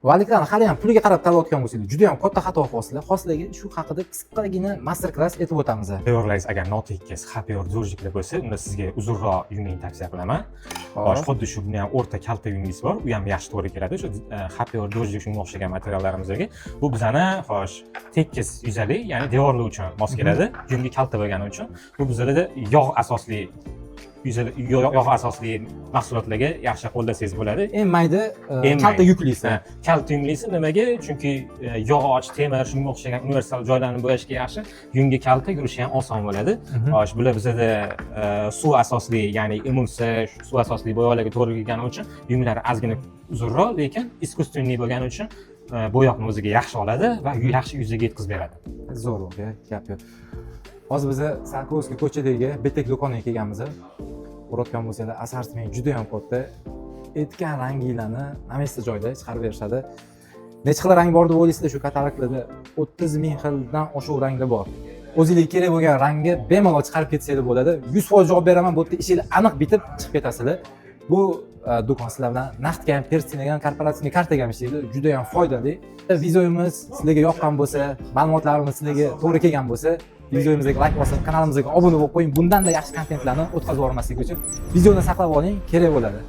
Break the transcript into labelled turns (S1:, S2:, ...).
S1: Valiklarni hali ham puliga qarab tanlayotgan bo'lsangiz, juda ham katta xato qilyapsizlar. Hozirgi shu haqida qisqagina master klass aytib o'tamiz.
S2: Tayyorlaringiz agar notekis, xaper zo'rjiklar bo'lsa, unda sizga uzunroq yungni tavsiya qilaman. Xo'sh, xuddi shu ham o'rta kalta yungingiz bor, u ham yaxshi to'g'ri keladi. Shu xaper zo'rjik shunga o'xshagan materiallarimizga bu bizani xo'sh, tekis yuzali, ya'ni devorlar uchun mos keladi. Yungi kalta bo'lgani uchun bu bizlarda yog' asosli yog' asosli mahsulotlarga yaxshi qo'llasangiz bo'ladi.
S1: Eng mayda kalta yuklisi.
S2: Kalta yunglisi nimaga? Chunki yog'och, temir shunga o'xshagan universal joylarni bo'yashga yaxshi, yungi kalta yurishi ham oson bo'ladi. Xo'sh, bular bizada suv asosli, ya'ni emulsiya, suv asosli bo'yoqlarga to'g'ri kelgani uchun yunglari ozgina uzunroq, lekin искусственный bo'lgani uchun bo'yoqni o'ziga yaxshi oladi va yaxshi yuzaga yetkazib beradi.
S1: Zo'r o'ga, gap yo'q. Hozir biz Sankovskiy ko'chadagi Betek do'koniga kelganmiz. Ko'rayotgan bo'lsanglar, assortiment juda ham katta. Aytgan ranginglarni namesta joyda chiqarib berishadi. Necha xil rang bor deb o'ylaysizlar shu kataloglarda? 30 ming xildan oshiq ranglar bor. O'zingizga kerak bo'lgan rangga bemalol chiqarib ketsanglar bo'ladi. 100% javob beraman, bu yerda ishinglar aniq bitib chiqib ketasizlar. Bu do'kon sizlar bilan naqdga ham, persinaga ham, korporatsion kartaga ham ishlaydi. Juda ham foydali. Videomiz sizlarga yoqqan bo'lsa, ma'lumotlarimiz sizlarga to'g'ri kelgan bo'lsa, videomizga like bosib, kanalimizga obuna bo'lib qo'ying. Bundan da yaxshi kontentlarni o'tkazib yubormaslik uchun videoni saqlab oling, kerak bo'ladi.